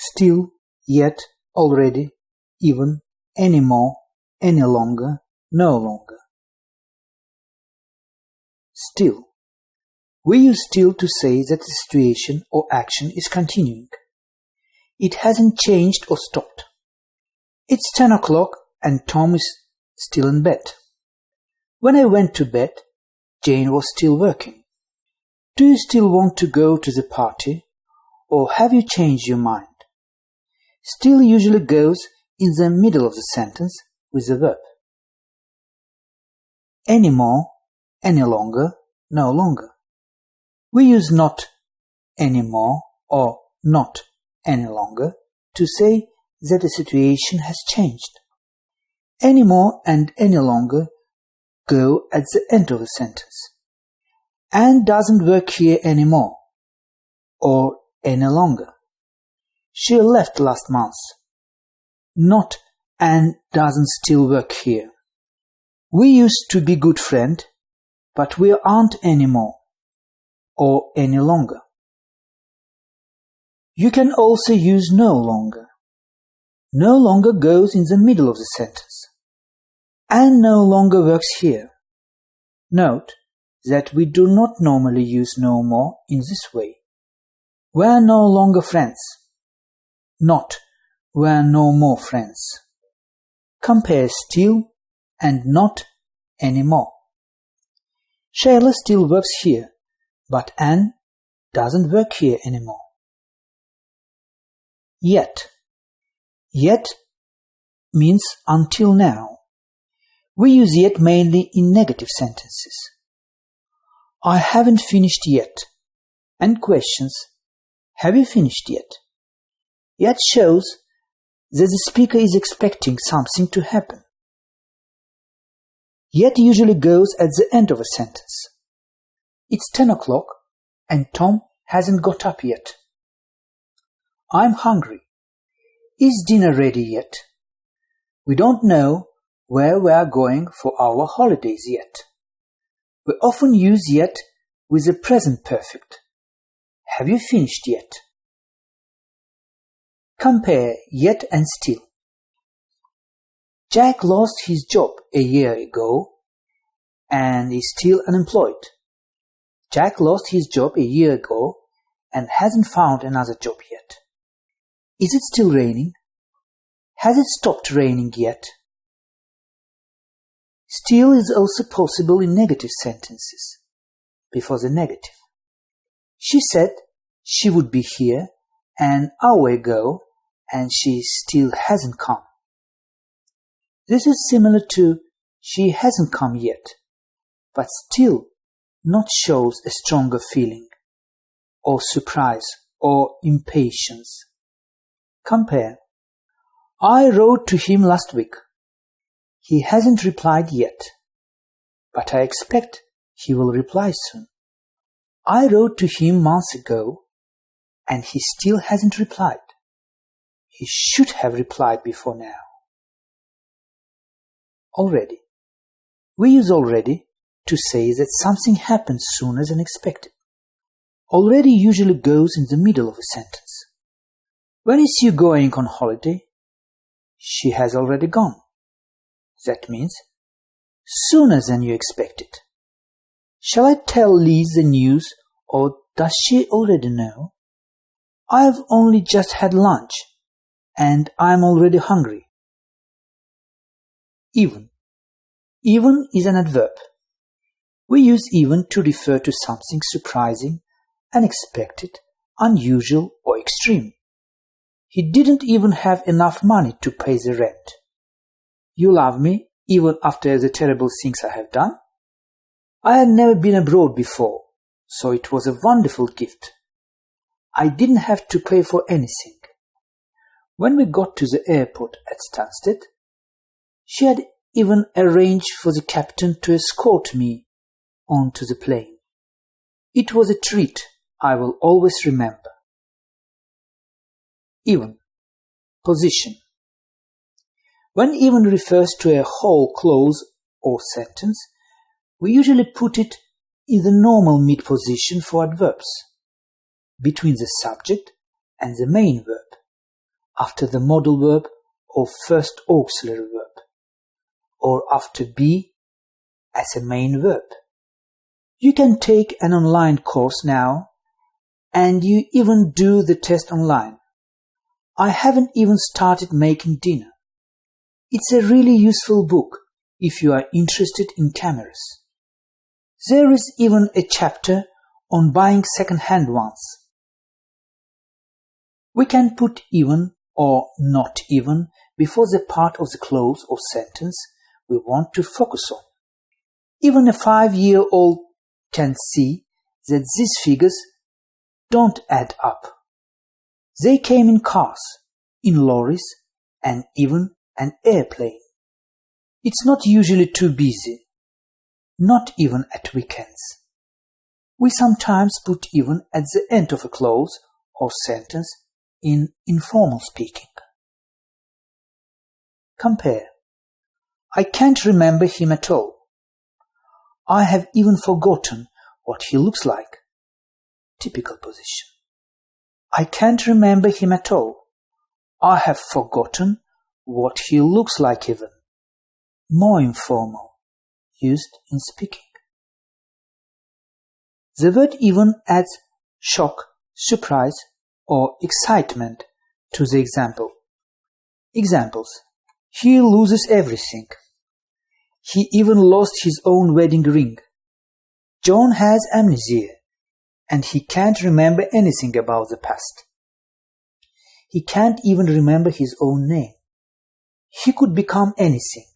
still, yet, already, even, anymore, any longer, no longer. Still. We use still to say that the situation or action is continuing. It hasn't changed or stopped. It's 10 o'clock and Tom is still in bed. When I went to bed, Jane was still working. Do you still want to go to the party, or have you changed your mind? Still usually goes in the middle of the sentence with the verb. Any more, any longer, no longer. We use not any more or not any longer to say that the situation has changed. Any more and any longer go at the end of the sentence. Anne doesn't work here anymore or any longer. She left last month. Not Anne doesn't still work here. We used to be good friend, but we aren't anymore or any longer. You can also use no longer. No longer goes in the middle of the sentence. Anne no longer works here. Note that we do not normally use no more in this way. We're no longer friends. Not we're no more friends. Compare still and not anymore. Shayla still works here, but Anne doesn't work here anymore. Yet. Yet means until now. We use yet mainly in negative sentences. I haven't finished yet. And questions. Have you finished yet? Yet shows that the speaker is expecting something to happen. Yet usually goes at the end of a sentence. It's 10 o'clock and Tom hasn't got up yet. I'm hungry. Is dinner ready yet? We don't know where we are going for our holidays yet. We often use yet with the present perfect. Have you finished yet? Compare yet and still. Jack lost his job a year ago and is still unemployed. Jack lost his job a year ago and hasn't found another job yet. Is it still raining? Has it stopped raining yet? Still is also possible in negative sentences, before the negative. She said she would be here an hour ago and she still hasn't come. This is similar to she hasn't come yet, but still not shows a stronger feeling, or surprise, or impatience. Compare. I wrote to him last week. He hasn't replied yet, but I expect he will reply soon. I wrote to him months ago, and he still hasn't replied. He should have replied before now. Already. We use already to say that something happens sooner than expected. Already usually goes in the middle of a sentence. When is you going on holiday? She has already gone. That means sooner than you expected. Shall I tell Liz the news, or does she already know? I've only just had lunch, and I'm already hungry. Even. Even is an adverb. We use even to refer to something surprising, unexpected, unusual, or extreme. He didn't even have enough money to pay the rent. You love me even after the terrible things I have done? I had never been abroad before, so it was a wonderful gift. I didn't have to pay for anything. When we got to the airport at Stansted, she had even arranged for the captain to escort me onto the plane. It was a treat I will always remember. Even. Position. When even refers to a whole clause or sentence, we usually put it in the normal mid position for adverbs, between the subject and the main verb. after the modal verb or first auxiliary verb, or after be as a main verb. You can take an online course now, and you even do the test online. I haven't even started making dinner. It's a really useful book if you are interested in cameras. There is even a chapter on buying second-hand ones. We can put even or not even before the part of the clause or sentence we want to focus on. Even a 5-year-old can see that these figures don't add up. They came in cars, in lorries, and even an airplane. It's not usually too busy, not even at weekends. We sometimes put even at the end of a clause or sentence in informal speaking. Compare. I can't remember him at all. I have even forgotten what he looks like. Typical position. I can't remember him at all. I have forgotten what he looks like even. More informal, used in speaking. The word even adds shock, surprise, or excitement to the example. Examples. He loses everything. He even lost his own wedding ring. John has amnesia, and he can't remember anything about the past. He can't even remember his own name. He could become anything.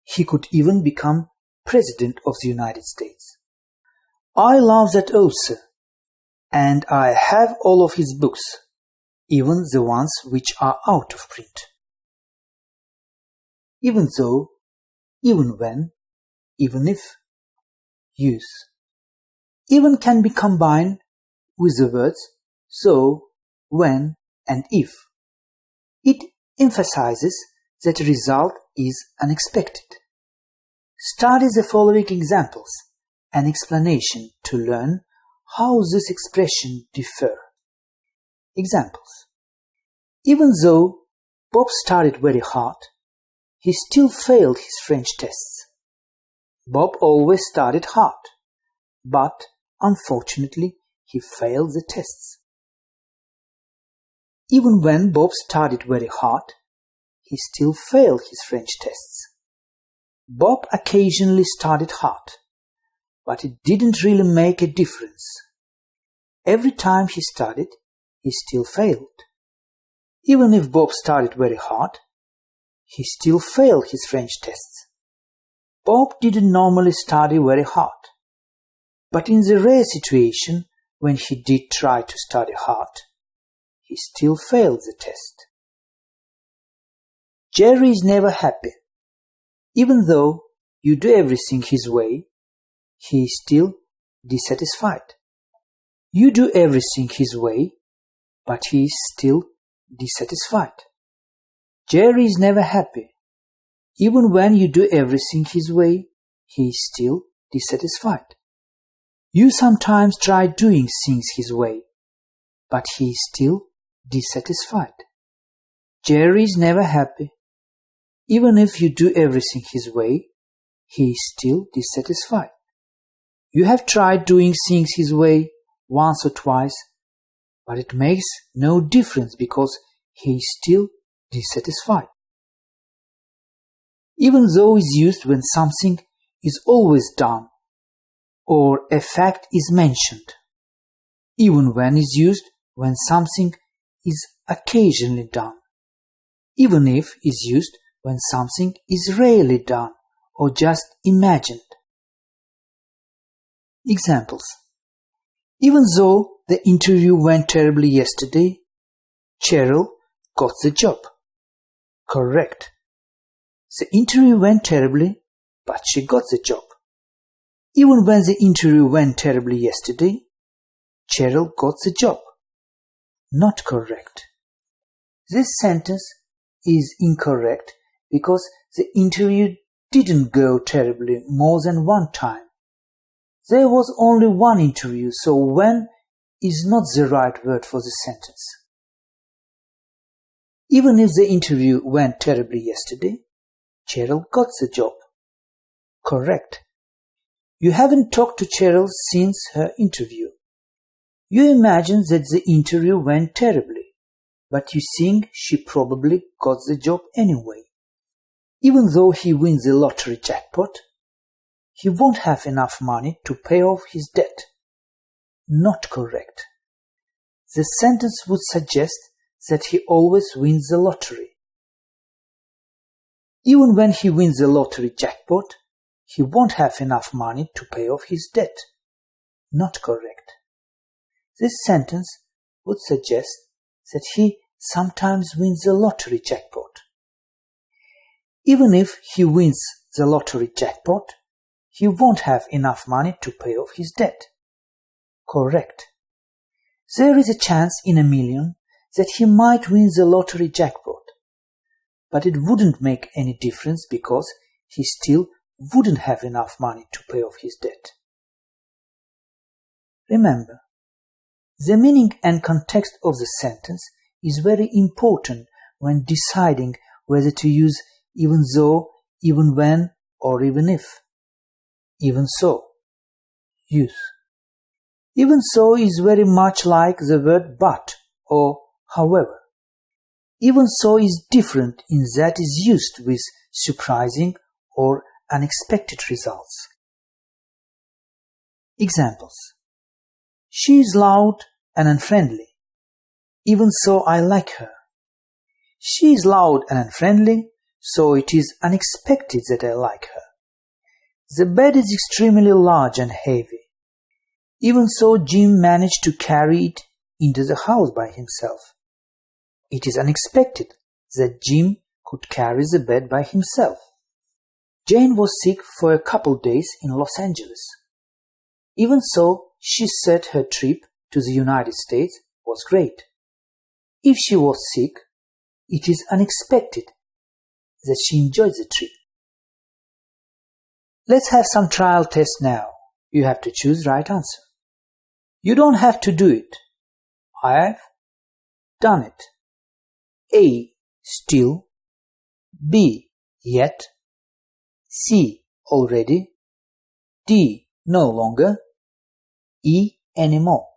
He could even become President of the United States. I love that author, and I have all of his books, even the ones which are out of print. Even though, even when, even if. Use. Even can be combined with the words so, when, and if. It emphasizes that the result is unexpected. Study the following examples and explanation to learn how this expression differ. Examples. Even though Bob studied very hard, he still failed his French tests. Bob always studied hard, but unfortunately he failed the tests. Even when Bob studied very hard, he still failed his French tests. Bob occasionally studied hard, but it didn't really make a difference. Every time he studied, he still failed. Even if Bob studied very hard, he still failed his French tests. Bob didn't normally study very hard, but in the rare situation when he did try to study hard, he still failed the test. Jerry is never happy. Even though you do everything his way, he is still dissatisfied. You do everything his way, but he is still dissatisfied. Jerry is never happy. Even when you do everything his way, he is still dissatisfied. You sometimes try doing things his way, but he is still dissatisfied. Jerry is never happy. Even if you do everything his way, he is still dissatisfied. You have tried doing things his way once or twice, but it makes no difference because he is still dissatisfied. Even though is used when something is always done or a fact is mentioned. Even when is used when something is occasionally done. Even if is used when something is rarely done or just imagined. Examples. Even though the interview went terribly yesterday, Cheryl got the job. Correct. The interview went terribly, but she got the job. Even when the interview went terribly yesterday, Cheryl got the job. Not correct. This sentence is incorrect because the interview didn't go terribly more than one time. There was only one interview, so when is not the right word for the sentence. Even if the interview went terribly yesterday, Cheryl got the job. Correct. You haven't talked to Cheryl since her interview. You imagine that the interview went terribly, but you think she probably got the job anyway. Even though he wins the lottery jackpot, he won't have enough money to pay off his debt. Not correct. The sentence would suggest that he always wins the lottery. Even when he wins the lottery jackpot, he won't have enough money to pay off his debt. Not correct. This sentence would suggest that he sometimes wins the lottery jackpot. Even if he wins the lottery jackpot, he won't have enough money to pay off his debt. Correct. There is a chance in a million that he might win the lottery jackpot, but it wouldn't make any difference because he still wouldn't have enough money to pay off his debt. Remember, the meaning and context of the sentence is very important when deciding whether to use even though, even when, or even if. Even so. Use. Even so is very much like the word but or however. Even so is different in that is used with surprising or unexpected results. Examples. She is loud and unfriendly. Even so I like her. She is loud and unfriendly, so it is unexpected that I like her. The bed is extremely large and heavy. Even so, Jim managed to carry it into the house by himself. It is unexpected that Jim could carry the bed by himself. Jane was sick for a couple days in Los Angeles. Even so, she said her trip to the United States was great. If she was sick, it is unexpected that she enjoyed the trip. Let's have some trial tests now. You have to choose the right answer. You don't have to do it. I've done it. A. Still. B. Yet. C. Already. D. No longer. E. Anymore.